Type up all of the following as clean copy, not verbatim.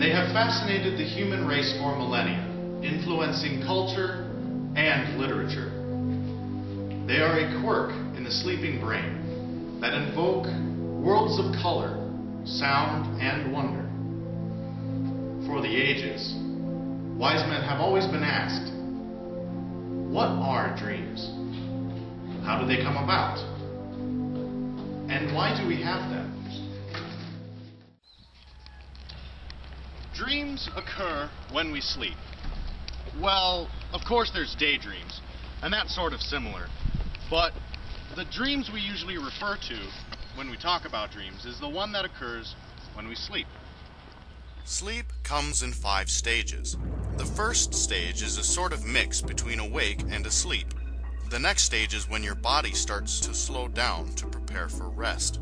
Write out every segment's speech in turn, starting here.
They have fascinated the human race for millennia, influencing culture and literature. They are a quirk in the sleeping brain that invoke worlds of color, sound, and wonder. For the ages, wise men have always been asked, what are dreams? How do they come about? And why do we have them? Dreams occur when we sleep. Well, of course there's daydreams, and that's sort of similar. But the dreams we usually refer to when we talk about dreams is the one that occurs when we sleep. Sleep comes in 5 stages. The first stage is a sort of mix between awake and asleep. The next stage is when your body starts to slow down to prepare for rest.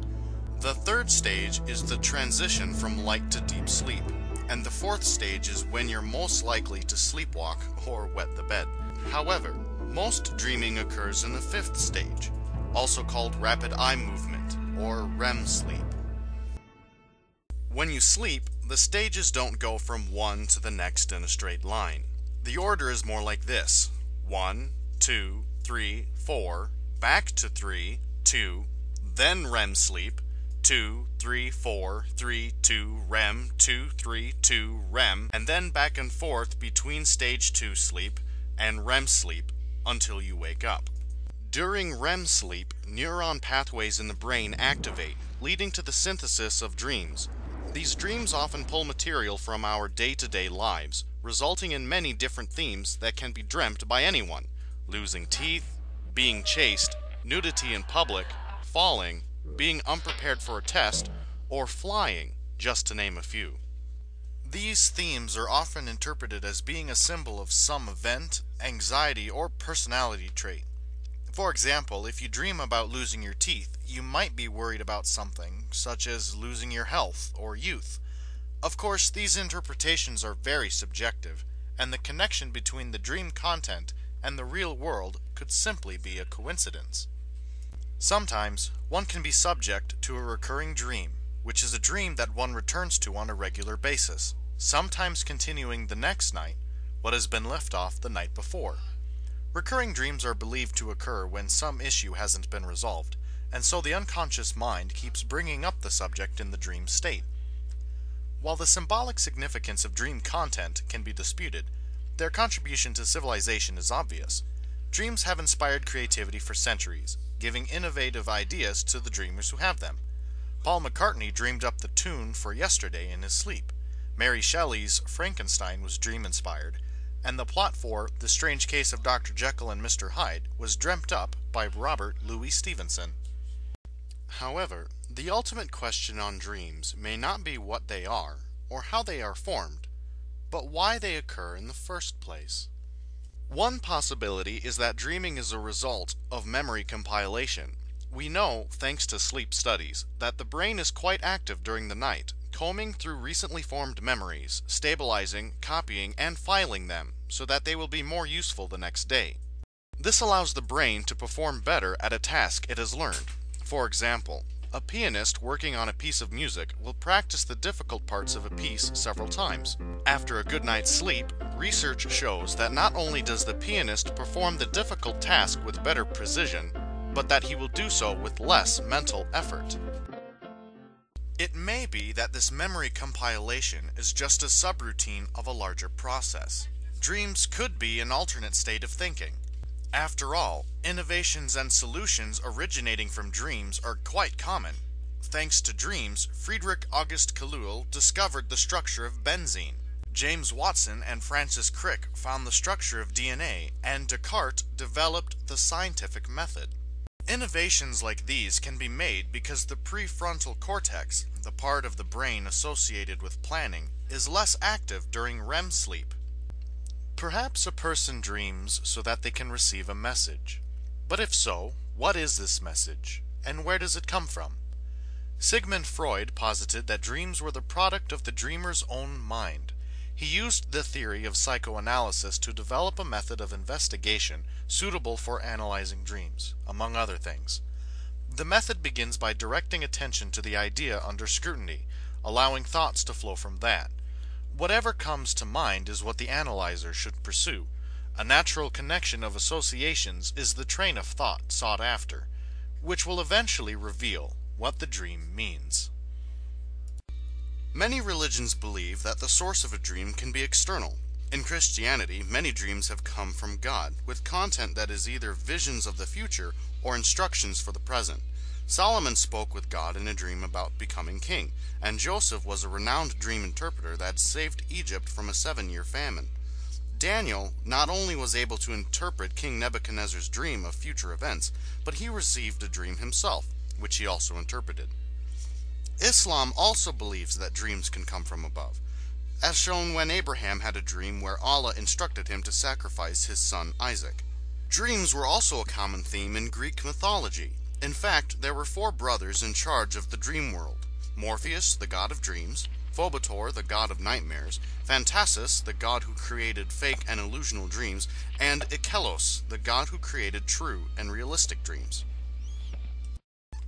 The third stage is the transition from light to deep sleep. And the fourth stage is when you're most likely to sleepwalk or wet the bed. However, most dreaming occurs in the 5th stage, also called rapid eye movement or REM sleep. When you sleep, the stages don't go from one to the next in a straight line. The order is more like this: 1, 2, 3, 4, back to 3, 2, then REM sleep, 2, 3, 4, 3, 2, REM, 2, 3, 2, REM, and then back and forth between stage 2 sleep and REM sleep until you wake up. During REM sleep, neuron pathways in the brain activate, leading to the synthesis of dreams. These dreams often pull material from our day-to-day lives, resulting in many different themes that can be dreamt by anyone: losing teeth, being chased, nudity in public, falling, being unprepared for a test, or flying, just to name a few. These themes are often interpreted as being a symbol of some event, anxiety, or personality trait. For example, if you dream about losing your teeth, you might be worried about something, such as losing your health or youth. Of course, these interpretations are very subjective, and the connection between the dream content and the real world could simply be a coincidence. Sometimes, one can be subject to a recurring dream, which is a dream that one returns to on a regular basis, sometimes continuing the next night what has been left off the night before. Recurring dreams are believed to occur when some issue hasn't been resolved, and so the unconscious mind keeps bringing up the subject in the dream state. While the symbolic significance of dream content can be disputed, their contribution to civilization is obvious. Dreams have inspired creativity for centuries, giving innovative ideas to the dreamers who have them. Paul McCartney dreamed up the tune for Yesterday in his sleep. Mary Shelley's Frankenstein was dream-inspired, and the plot for The Strange Case of Dr. Jekyll and Mr. Hyde was dreamt up by Robert Louis Stevenson. However, the ultimate question on dreams may not be what they are, or how they are formed, but why they occur in the first place. One possibility is that dreaming is a result of memory compilation. We know, thanks to sleep studies, that the brain is quite active during the night, combing through recently formed memories, stabilizing, copying, and filing them so that they will be more useful the next day. This allows the brain to perform better at a task it has learned. For example, a pianist working on a piece of music will practice the difficult parts of a piece several times. After a good night's sleep, research shows that not only does the pianist perform the difficult task with better precision, but that he will do so with less mental effort. It may be that this memory compilation is just a subroutine of a larger process. Dreams could be an alternate state of thinking. After all, innovations and solutions originating from dreams are quite common. Thanks to dreams, Friedrich August Kekulé discovered the structure of benzene. James Watson and Francis Crick found the structure of DNA, and Descartes developed the scientific method. Innovations like these can be made because the prefrontal cortex, the part of the brain associated with planning, is less active during REM sleep. Perhaps a person dreams so that they can receive a message. But if so, what is this message, and where does it come from? Sigmund Freud posited that dreams were the product of the dreamer's own mind. He used the theory of psychoanalysis to develop a method of investigation suitable for analyzing dreams, among other things. The method begins by directing attention to the idea under scrutiny, allowing thoughts to flow from that. Whatever comes to mind is what the analyzer should pursue. A natural connection of associations is the train of thought sought after, which will eventually reveal what the dream means. Many religions believe that the source of a dream can be external. In Christianity, many dreams have come from God, with content that is either visions of the future or instructions for the present. Solomon spoke with God in a dream about becoming king, and Joseph was a renowned dream interpreter that saved Egypt from a 7-year famine. Daniel not only was able to interpret King Nebuchadnezzar's dream of future events, but he received a dream himself, which he also interpreted. Islam also believes that dreams can come from above, as shown when Abraham had a dream where Allah instructed him to sacrifice his son Isaac. Dreams were also a common theme in Greek mythology. In fact, there were 4 brothers in charge of the dream world: Morpheus, the god of dreams; Phobator, the god of nightmares; Phantasus, the god who created fake and illusional dreams; and Ikelos, the god who created true and realistic dreams.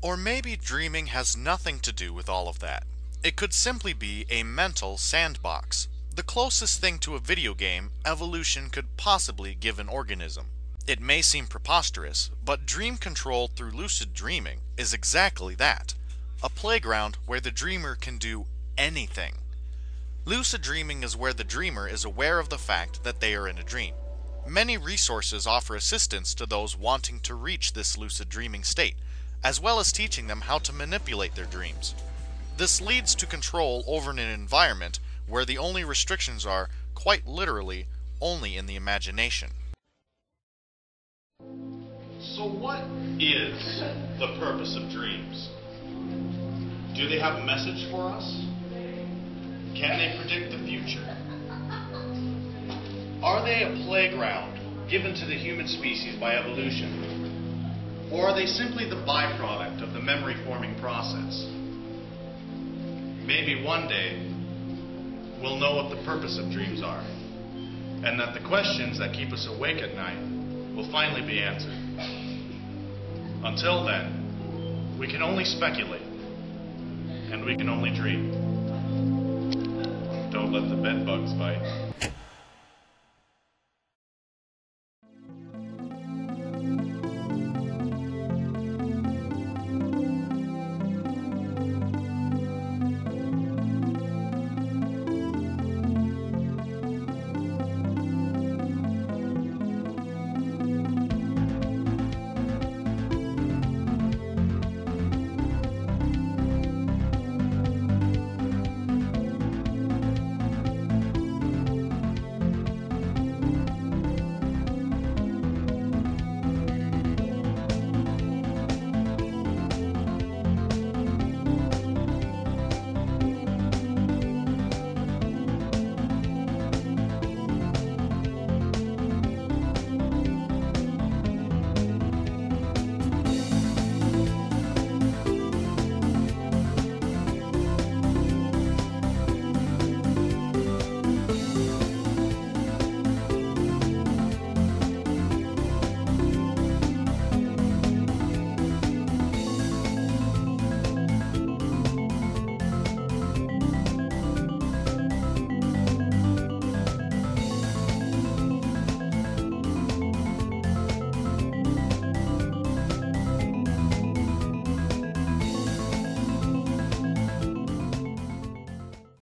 Or maybe dreaming has nothing to do with all of that. It could simply be a mental sandbox, the closest thing to a video game evolution could possibly give an organism. It may seem preposterous, but dream control through lucid dreaming is exactly that: a playground where the dreamer can do anything. Lucid dreaming is where the dreamer is aware of the fact that they are in a dream. Many resources offer assistance to those wanting to reach this lucid dreaming state, as well as teaching them how to manipulate their dreams. This leads to control over an environment where the only restrictions are, quite literally, only in the imagination. So what is the purpose of dreams? Do they have a message for us? Can they predict the future? Are they a playground given to the human species by evolution? Or are they simply the byproduct of the memory-forming process? Maybe one day we'll know what the purpose of dreams are, and that the questions that keep us awake at night will finally be answered. Until then, we can only speculate, and we can only dream. Don't let the bed bugs bite.